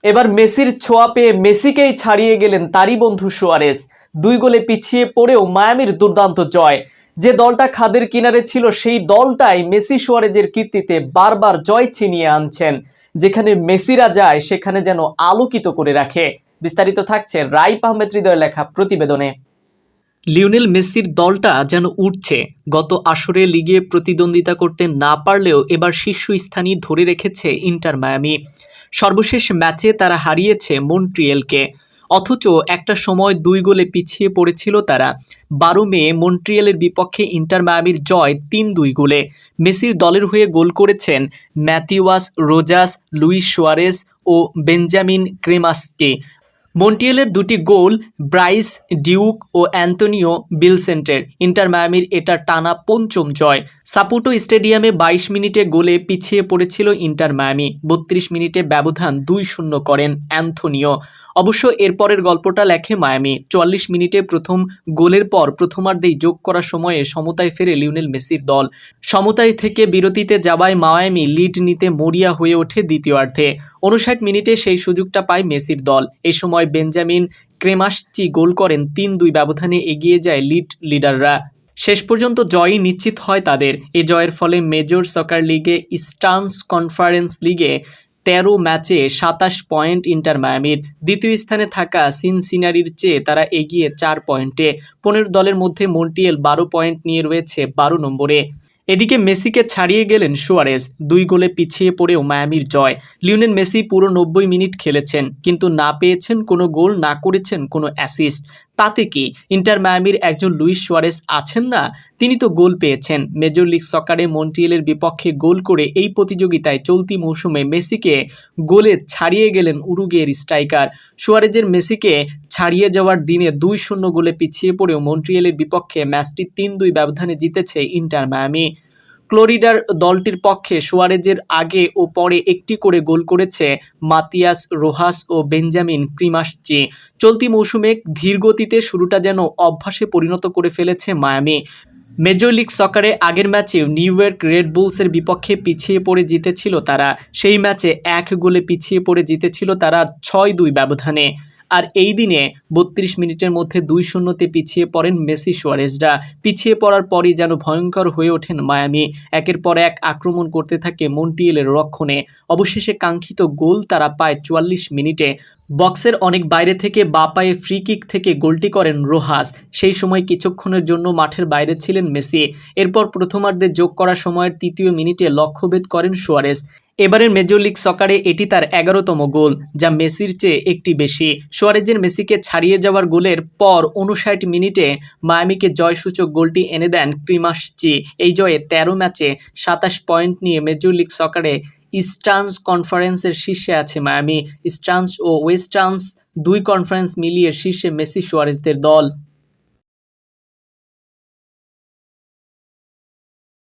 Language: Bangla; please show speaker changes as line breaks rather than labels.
এবার মেসির ছোঁয়া পেয়ে মেসিকেই ছাড়িয়ে গেলেন তারই বন্ধু সুয়ারেস। 2 গোলে পিছিয়ে পড়েও মায়ামির দুর্দান্ত জয়। যে দলটা খাদের কিনারে ছিল সেই দলটাই মেসি সুয়ারেজের কীর্তিতে বারবার জয় ছিনিয়ে আনছেন। যেখানে মেসিরা যায় সেখানে যেন আলোকিত করে রাখে। বিস্তারিত থাকছে রাইপ আহমেদ হৃদয়ের লেখা প্রতিবেদনে। লিওনেল মেসির দলটা যেন উঠছে। গত আসরে লিগে প্রতিদ্বন্দ্বিতা করতে না পারলেও এবার শীর্ষস্থানই ধরে রেখেছে ইন্টার মায়ামি। সর্বশেষ ম্যাচে তারা হারিয়েছে মন্ট্রিয়েলকে। অথচ একটা সময় 2 গোলে পিছিয়ে পড়েছিল তারা। 12 মে মন্ট্রিয়েলের বিপক্ষে ইন্টার মায়ামির জয় 3-2 গোলে। মেসির দলের হয়ে গোল করেছেন ম্যাথিউয়াস রোজাস, লুইস সুয়ারেস ও বেঞ্জামিন ক্রেমাসকে। মন্টিয়েলের 2টি গোল ব্রাইস ডিউক ও অ্যান্তোনিও বিলসেন্টের। ইন্টার মায়ামির এটা টানা 5ম জয়। সাপুটো স্টেডিয়ামে 22 মিনিটে গোলে পিছিয়ে পড়েছিল ইন্টার মায়ামি। 32 মিনিটে ব্যবধান 2-0 করেন অ্যান্থোনিও। অবশ্য এরপরের গল্পটা লেখে মায়ামি। 44 মিনিটে প্রথম গোলের পর প্রথমার্ধেই যোগ করার সময়ে সমতায় ফেরে লিওনেল মেসির দল। সমতায় থেকে বিরতিতে যাওয়ায় মায়ামি লিড নিতে মরিয়া হয়ে ওঠে দ্বিতীয়ার্ধে। 59 মিনিটে সেই সুযোগটা পায় মেসির দল। এই সময় বেঞ্জামিন ক্রেমাসচি গোল করেন। 3-2 ব্যবধানে এগিয়ে যায় লিডাররা। শেষ পর্যন্ত জয়ই নিশ্চিত হয় তাদের। এ জয়ের ফলে মেজর সকার লিগে ইস্টার্ন কনফারেন্স লিগে 13 ম্যাচে 27 পয়েন্ট ইন্টার মায়ামির। দ্বিতীয় স্থানে থাকা সিনসিনারির চেয়ে তারা এগিয়ে 4 পয়েন্টে। 15 দলের মধ্যে মন্টিয়েল 12 পয়েন্ট নিয়ে রয়েছে 12 নম্বরে। এদিকে মেসিকে ছাড়িয়ে গেলেন সুয়ারেস। 2 গোলে পিছিয়ে পড়েও মায়ামির জয়। লিওনেল মেসি পুরো 90 মিনিট খেলেছেন, কিন্তু না পেয়েছেন কোনো গোল, না করেছেন কোনো অ্যাসিস্ট। তাতে কি ইন্টার মায়ামির একজন লুইস সুয়ারেস আছেন না? তিনি তো গোল পেয়েছেন। মেজর লিগ সকারে মন্ট্রিয়েলের বিপক্ষে গোল করে এই প্রতিযোগিতায় চলতি মৌসুমে মেসিকে গোলে ছাড়িয়ে গেলেন উরুগুয়ের স্ট্রাইকার। সুয়ারেজের মেসিকে ছাড়িয়ে যাওয়ার দিনে 2-0 গোলে পিছিয়ে পড়েও মন্ট্রিয়েলের বিপক্ষে ম্যাচটি 3-2 ব্যবধানে জিতেছে ইন্টার মায়ামি। ফ্লোরিডার দলটির পক্ষে সুয়ারেজের আগে ও পরে একটি করে গোল করেছে মাতিয়াস রোহাস ও বেঞ্জামিন ক্রেমাসচি। চলতি মৌসুমে ধীরগতিতে শুরুটা যেন অভ্যাসে পরিণত করে ফেলেছে মায়ামি। মেজর লিগ সকারে আগের ম্যাচেও নিউ ইয়র্ক রেড বুলসের বিপক্ষে পিছিয়ে পড়ে জিতেছিল তারা। সেই ম্যাচে 1 গোলে পিছিয়ে পড়ে জিতেছিল তারা 6-2 ব্যবধানে। আর এই দিনে 32 মিনিটের মধ্যে 2-0-তে পিছিয়ে পড়েন মেসি সুয়ারেজরা। পিছিয়ে পড়ার পরই যেন ভয়ঙ্কর হয়ে ওঠেন মায়ামি। একের পর এক আক্রমণ করতে থাকে মন্টিয়েলের রক্ষণে। অবশেষে কাঙ্ক্ষিত গোল তারা পায় 44 মিনিটে। বক্সের অনেক বাইরে থেকে বাঁ পায়ে ফ্রি কিক থেকে গোলটি করেন রোহাস। সেই সময় কিছুক্ষণের জন্য মাঠের বাইরে ছিলেন মেসি। এরপর প্রথমার্ধে যোগ করা সময়ের 3য় মিনিটে লক্ষ্যভেদ করেন সুয়ারেস। এবারের মেজর লিগ সকারে এটি তার 11তম গোল, যা মেসির চেয়ে একটি বেশি। সুয়ারেজের মেসিকে ছাড়িয়ে যাওয়ার গোলের পর 59 মিনিটে মায়ামিকে জয়সূচক গোলটি এনে দেন ক্রেমাসচি। এই জয়ে 13 ম্যাচে 27 পয়েন্ট নিয়ে মেজর লিগ সকারে ইস্টার্ন কনফারেন্সের শীর্ষে আছে মায়ামি। ইস্টার্ন ও ওয়েস্টার্ন 2 কনফারেন্স মিলিয়ে শীর্ষে মেসি সুয়ারেজদের দল।